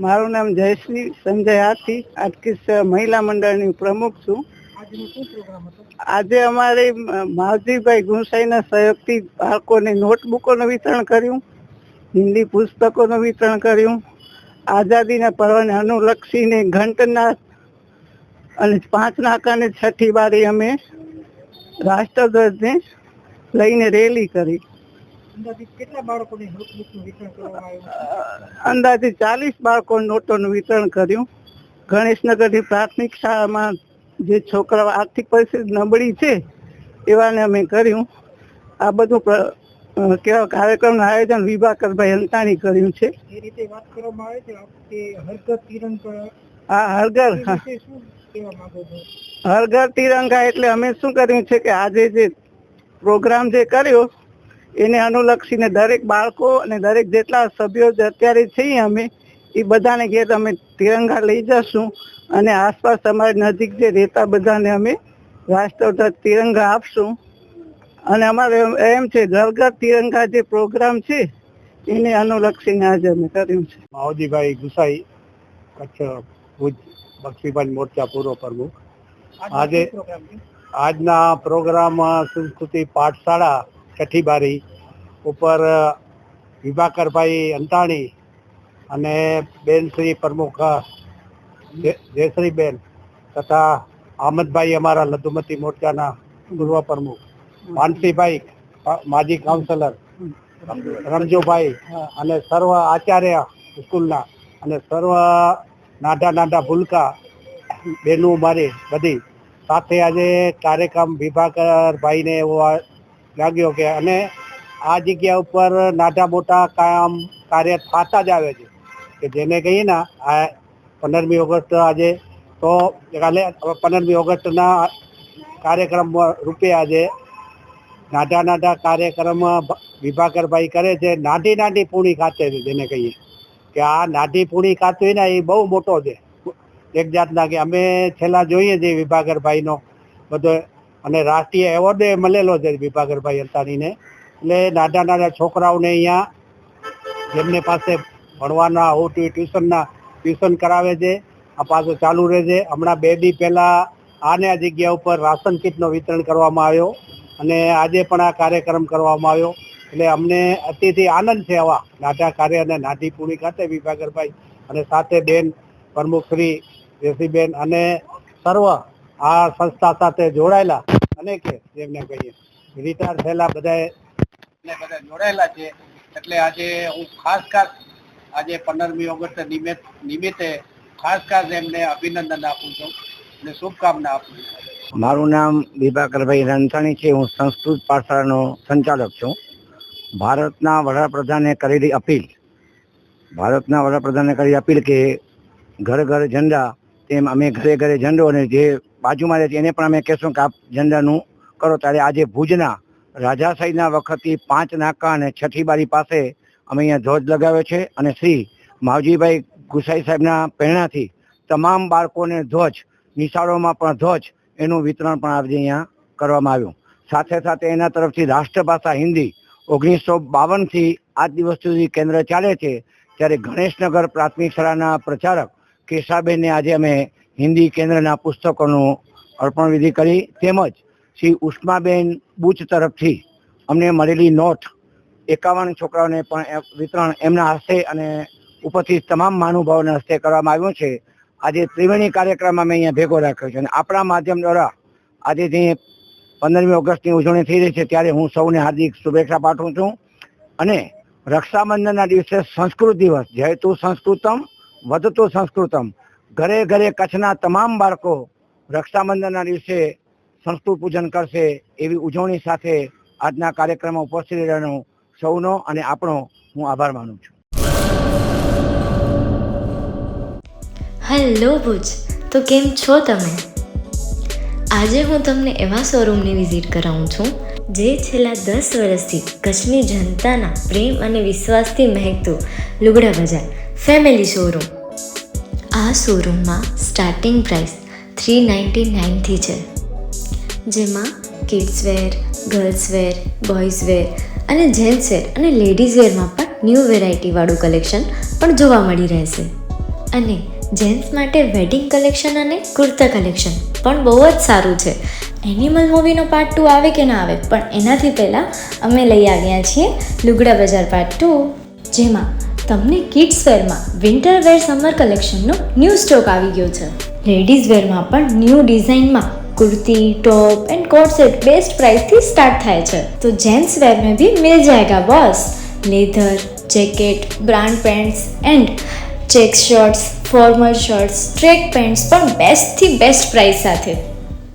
મારું નામ જયશ્રી સંજય હાથી, આજકીસ મહિલા મંડળની પ્રમુખ છું. આજે અમારે માવજીભાઈ ગુંસાઈના સહયોગથી બાળકોને નોટબુકોનું વિતરણ કર્યું, હિન્દી પુસ્તકોનું વિતરણ કર્યું, આઝાદીના પર્વને અનુલક્ષીને ઘંટનાદ અને 5 નાકા અને 6ઠી બારી અમે રાષ્ટ્રધ્વજને લઈને રેલી કરી. અંદાજે 40 બાળકો નોટોનું વિતરણ કર્યું. ગણેશનગરની પ્રાથમિક શાળામાં જે છોકરાઓ આર્થિક પરિસ્થિતિ નબળી છે એવાને અમે કર્યું. આ બધું કેવા કાર્યક્રમનું આયોજન વિભાકરભાઈ અંતાણી કર્યું છે. એ રીતે વાત કરવામાં આવે છે કે હરઘર તિરંગા. હા, હરઘર તિરંગા એટલે અમે શું કર્યું છે કે આજે જે પ્રોગ્રામ જે કર્યો એને અનુલક્ષીને દરેક બાળકો અને દરેક જેટલા સભ્યો અત્યારે છીએ અમે એ બધાને ઘેર અમે તિરંગા લઈ જશું અને આસપાસ અમારી નજીક જે રહેતા બધાને અમે રાષ્ટ્રધ્વજ તિરંગા આપશું. અને અમારે એમ છે ઘર ઘર તિરંગા જે પ્રોગ્રામ છે એને અનુલક્ષીને આજે અમે કર્યું છે. માવજીભાઈ ગુસાઈ, કચ્છ ભુજ બક્ષીબંધ મોરચા પૂર્વ પ્રમુખ. આજના પ્રોગ્રામ સંસ્કૃતિ પાઠશાળા 6ઠી બારી ઉપર વિભાકરભાઈ અંતાણી અને બેન શ્રી પ્રમુખ જયશ્રીબેન તથા આમદભાઈ અમારા લઘુમતી મોરચાના પૂર્વ પ્રમુખ, માનસીભાઈ માજી કાઉન્સિલર, રણજુભાઈ અને સર્વ આચાર્ય સ્કૂલના અને સર્વ નાના ભૂલકા બહેનો મારી બધી સાથે આજે કાર્યક્રમ વિભાકરભાઈને એવો લાગ્યો કે અને આ જગ્યા ઉપર નાના મોટા કામ કાર્ય થતા જ આવે છે કે જેને કહીએ ને આ 15મી ઓગસ્ટ આજે તો કાલે 15મી ઓગસ્ટના કાર્યક્રમ રૂપે આજે નાના કાર્યક્રમ વિભાકરભાઈ કરે છે. નાની પૂણી ખાતે છે જેને કહીએ કે આ નાની પૂણી ખાતું ને એ બહુ મોટો છે એક જાતના કે અમે છેલ્લા જોઈએ છીએ વિભાકરભાઈનો બધો અને રાષ્ટ્રીય એવોર્ડ મળેલો છે વિભાકરભાઈ અંતાણીને. એટલે નાના છોકરાઓને અહીંયા જેમને પાસે ભણવાના ટ્યુશન કરાવે છે. આ પાછું ચાલુ રહે છે. હમણાં 2 દી પહેલાં આ જગ્યા ઉપર રાશન કીટનો વિતરણ કરવામાં આવ્યો અને આજે પણ આ કાર્યક્રમ કરવામાં આવ્યો. એટલે અમને અતિથી આનંદ છે આવા નાના કાર્ય અને નાની પૂણી ખાતે વિભાકરભાઈ અને સાથે બેન પ્રમુખ શ્રી જયશ્રીબેન અને સર્વ આ સંસ્થા સાથે જોડાયેલા અનેક જેમને કહીએ રિટાયર થયેલા બધા જોડાયેલા છે. એટલે આજે હું ખાસ આજે 15મી ઓગસ્ટ નિમિત્તે ખાસ એમને અભિનંદન આપું છું અને શુભકામના આપું છું. મારું નામ વિભાકરભાઈ રણછાણી છે. હું સંસ્કૃત પાઠશાળાનો સંચાલક છું. ભારતના વડાપ્રધાને કરેલી અપીલ કે ઘર ઘર ઝંડા, તેમ અમે ઘરે ઘરે ઝંડો અને જે બાજુમાં રહે છે એને પણ અમે કહેશું કે આપ ઝંડાનું કરો. ત્યારે આજે ભુજના રાજાશાહીના વખતથી 5 નાકા અને 6ઠી બારી પાસે અમે અહીંયા ધ્વજ લગાવ્યો છે અને શ્રી માવજીભાઈ ગુસાઈ સાહેબના પ્રેરણાથી તમામ બાળકોને ધ્વજ, નિશાળોમાં પણ ધ્વજ એનું વિતરણ પણ આજે અહીંયા કરવામાં આવ્યું. સાથે એના તરફથી રાષ્ટ્રભાષા હિન્દી 1952થી આજ દિવસ સુધી કેન્દ્ર ચાલે છે. ત્યારે ગણેશનગર પ્રાથમિક શાળાના પ્રચારક કેશાબેનને આજે અમે હિન્દી કેન્દ્રના પુસ્તકોનું અર્પણ વિધિ કરી. તેમજ શ્રી ઉષ્માબેન બુચ તરફથી અમને મળેલી નોટ 51 છોકરાઓને પણ વિતરણ એમના હસ્તે અને ઉપસ્થિત તમામ મહાનુભાવોના હસ્તે કરવામાં આવ્યું છે. આજે ત્રિવેણી કાર્યક્રમ અમે અહીંયા ભેગો રાખ્યો છે અને આપણા માધ્યમ દ્વારા આજે જે 15મી ઓગસ્ટની ઉજવણી થઈ રહી છે ત્યારે હું સૌને હાર્દિક શુભેચ્છા પાઠવું છું. અને રક્ષાબંધનના દિવસે સંસ્કૃત દિવસ, જયતુ સંસ્કૃતમ વધતુ સંસ્કૃતમ, ઘરે ઘરે કચ્છના તમામ બાળકો રક્ષાબંધનના દિવસે સંસ્કૃત પૂજન કરશે એવી ઉજવણી સાથે આજના કાર્યક્રમમાં ઉપસ્થિત રહેવાનો સૌનો અને આપણો હું આભાર માનું છું. હેલો ભુજ, તો કેમ છો તમે? આજે હું તમને એવા શોરૂમની વિઝિટ કરાવું છું જે છેલ્લા 10 વર્ષથી કચ્છની જનતાના પ્રેમ અને વિશ્વાસથી મહેકતું લુગડા બજાર ફેમિલી શોરૂમ. આ શોરૂમમાં સ્ટાર્ટિંગ પ્રાઇસ 399થી છે, જેમાં kids wear, girls wear, boys wear અને જેન્ટ્સ વેર અને લેડીઝ વેરમાં પણ ન્યૂ વેરાયટીવાળું કલેક્શન પણ જોવા મળી રહેશે. અને જેન્ટ્સ માટે વેડિંગ કલેક્શન અને કુર્તા કલેક્શન પણ બહુ જ સારું છે. એનિમલ મૂવીનો પાર્ટ 2 આવે કે ના આવે, પણ એનાથી પહેલાં અમે લઈ આવ્યા છીએ લુગડા બજાર પાર્ટ 2, જેમાં તમને કિડ્સ વેરમાં વિન્ટર વેર સમર કલેક્શનનો ન્યૂ સ્ટોક આવી ગયો છે. લેડીઝ વેરમાં પણ ન્યૂ ડિઝાઇનમાં kurti, top and coat set best price थी स्टार्ट થાય છે. तो जेंट्स वेयर में भी मिल जाएगा boss. Leather, jacket, brand pants and check shirts, formal shirts, track pants પણ બેસ્ટ થી બેસ્ટ પ્રાઇસ સાથે.